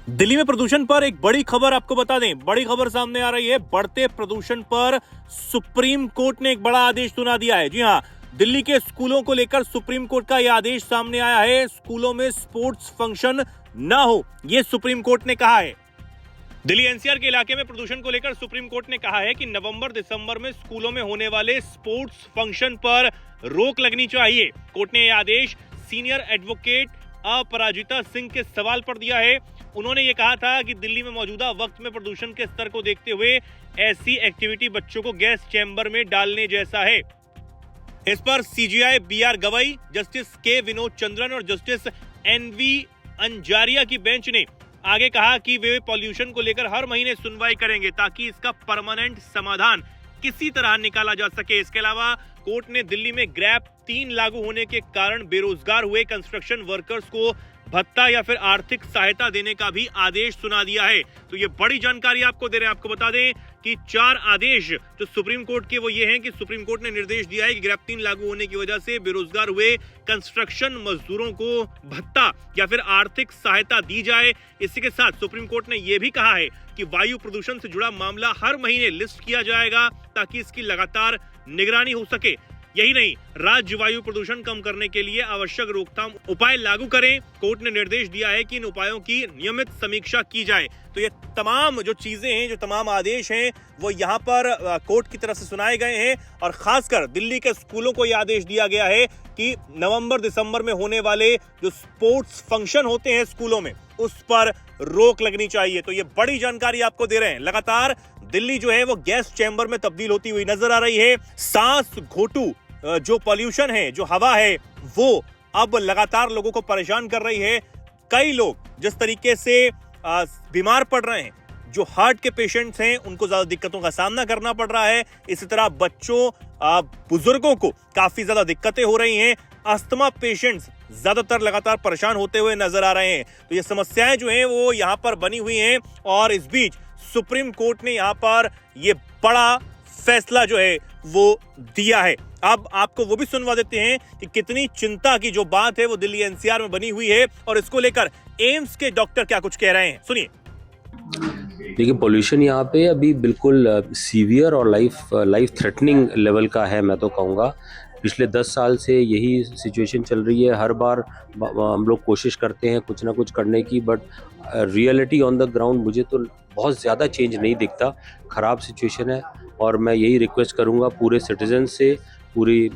दिल्ली में प्रदूषण पर एक बड़ी खबर आपको बता दें। बड़ी खबर सामने आ रही है। बढ़ते प्रदूषण पर सुप्रीम कोर्ट ने एक बड़ा आदेश सुना दिया है। जी हां, दिल्ली के स्कूलों को लेकर सुप्रीम कोर्ट का यह आदेश सामने आया है। स्कूलों में स्पोर्ट्स फंक्शन ना हो, यह सुप्रीम कोर्ट ने कहा है। दिल्ली एनसीआर के इलाके में प्रदूषण को लेकर सुप्रीम कोर्ट ने कहा है कि नवंबर दिसंबर में स्कूलों में होने वाले स्पोर्ट्स फंक्शन पर रोक लगनी चाहिए। कोर्ट ने यह आदेश सीनियर एडवोकेट अपराजिता सिंह के सवाल पर दिया है। उन्होंने ये कहा था कि दिल्ली में मौजूदा वक्त में प्रदूषण के स्तर को देखते हुए ऐसी एक्टिविटी बच्चों को गैस चैम्बर में डालने जैसा है। इस पर सीजीआई बीआर गवई, जस्टिस के विनोद चंद्रन और जस्टिस एनवी अंजारिया की बेंच ने आगे कहा कि वे पॉल्यूशन को लेकर हर महीने सुनवाई करेंगे ताकि इसका परमानेंट समाधान किसी तरह निकाला जा सके। इसके अलावा कोर्ट ने दिल्ली में ग्रैप 3 लागू होने के कारण बेरोजगार हुए कंस्ट्रक्शन वर्कर्स को भत्ता या फिर आर्थिक सहायता देने का भी आदेश सुना दिया है। तो ये बड़ी जानकारी आपको दे रहे हैं। आपको बता दें कि 4 आदेश जो सुप्रीम कोर्ट के वो ये हैं कि सुप्रीम कोर्ट ने निर्देश दिया है कि ग्रैप 3 लागू होने की वजह से बेरोजगार हुए कंस्ट्रक्शन मजदूरों को भत्ता या फिर आर्थिक सहायता दी जाए। इसी के साथ सुप्रीम कोर्ट ने यह भी कहा है कि वायु प्रदूषण से जुड़ा मामला हर महीने लिस्ट किया जाएगा ताकि इसकी लगातार निगरानी हो सके। यही नहीं, राज्य वायु प्रदूषण कम करने के लिए आवश्यक रोकथाम उपाय लागू करें। कोर्ट ने निर्देश दिया है कि इन उपायों की नियमित समीक्षा की जाए। तो ये तमाम जो चीजें हैं, जो तमाम आदेश हैं, वो यहाँ पर कोर्ट की तरफ से सुनाए गए हैं और खासकर दिल्ली के स्कूलों को यह आदेश दिया गया है कि नवंबर दिसंबर में होने वाले जो स्पोर्ट्स फंक्शन होते हैं स्कूलों में, उस पर रोक लगनी चाहिए। तो ये बड़ी जानकारी आपको दे रहे हैं। लगातार दिल्ली जो है वो गैस चैम्बर में तब्दील होती हुई नजर आ रही है। सांस घोटू जो पॉल्यूशन है, जो हवा है, वो अब लगातार लोगों को परेशान कर रही है। कई लोग जिस तरीके से बीमार पड़ रहे हैं, जो हार्ट के पेशेंट्स हैं, उनको ज्यादा दिक्कतों का सामना करना पड़ रहा है। इसी तरह बच्चों, बुजुर्गों को काफी ज्यादा दिक्कतें हो रही हैं। अस्थमा पेशेंट्स ज्यादातर लगातार परेशान होते हुए नजर आ रहे हैं। तो ये समस्याएं जो हैं वो यहाँ पर बनी हुई हैं और इस बीच सुप्रीम कोर्ट ने यहाँ पर ये बड़ा फैसला जो है वो दिया है। अब आपको वो भी सुनवा देते हैं कि कितनी चिंता की जो बात है वो दिल्ली एनसीआर में बनी हुई है और इसको लेकर एम्स के डॉक्टर क्या कुछ कह रहे हैं, सुनिए। देखिए, पोल्यूशन यहाँ पे अभी बिल्कुल सीवियर और लाइफ थ्रेटनिंग लेवल का है। मैं तो कहूँगा पिछले 10 साल से यही सिचुएशन चल रही है। हर बार हम लोग कोशिश करते हैं कुछ ना कुछ करने की, but reality on the ground मुझे तो बहुत ज़्यादा चेंज नहीं दिखता। ख़राब सिचुएशन है और मैं यही रिक्वेस्ट करूँगा पूरे सिटीजन से, पूरी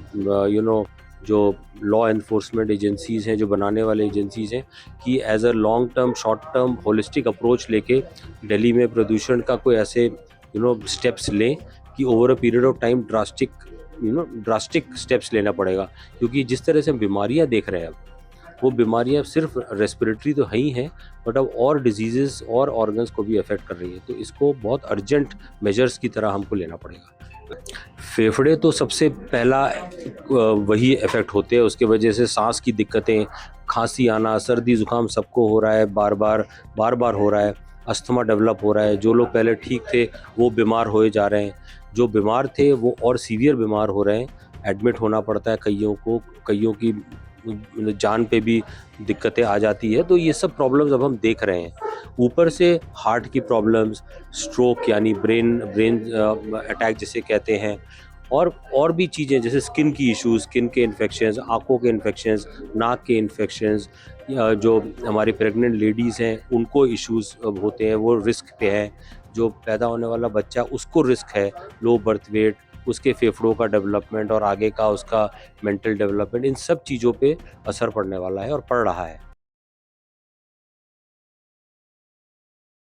जो लॉ एनफोर्समेंट एजेंसीज़ हैं, जो बनाने वाले एजेंसीज़ हैं, कि as a long term, short term, holistic approach लेके दिल्ली में प्रदूषण का कोई ऐसे स्टेप्स लें कि over a period of time drastic steps लेना पड़ेगा। क्योंकि जिस तरह से हम बीमारियाँ देख रहे हैं अब, वो बीमारियाँ सिर्फ रेस्पिरेटरी तो है ही हैं, बट अब और डिजीज़ेस और ऑर्गन्स को भी अफेक्ट कर रही है। तो इसको बहुत अर्जेंट मेजर्स की तरह हमको लेना पड़ेगा। फेफड़े तो सबसे पहला वही इफेक्ट होते हैं। उसके वजह से सांस की दिक्कतें, खांसी आना, सर्दी जुकाम सबको हो रहा है, बार बार हो रहा है। अस्थमा डेवलप हो रहा है। जो लोग पहले ठीक थे वो बीमार होए जा रहे हैं, जो बीमार थे वो और सीवियर बीमार हो रहे हैं। एडमिट होना पड़ता है कईयों की जान पे भी दिक्कतें आ जाती है। तो ये सब प्रॉब्लम्स अब हम देख रहे हैं। ऊपर से हार्ट की प्रॉब्लम्स, स्ट्रोक यानी ब्रेन अटैक जिसे कहते हैं, और भी चीज़ें जैसे स्किन की इश्यूज, स्किन के इन्फेक्शंस, आँखों के इन्फेक्शंस, नाक के इन्फेक्शंस, जो हमारी प्रेग्नेंट लेडीज़ हैं उनको इश्यूज होते हैं, वो रिस्क पे है। जो पैदा होने वाला बच्चा उसको रिस्क है, लो बर्थ वेट, उसके फेफड़ों का डेवलपमेंट और आगे का उसका मेंटल डेवलपमेंट, इन सब चीज़ों पे असर पड़ने वाला है और पड़ रहा है।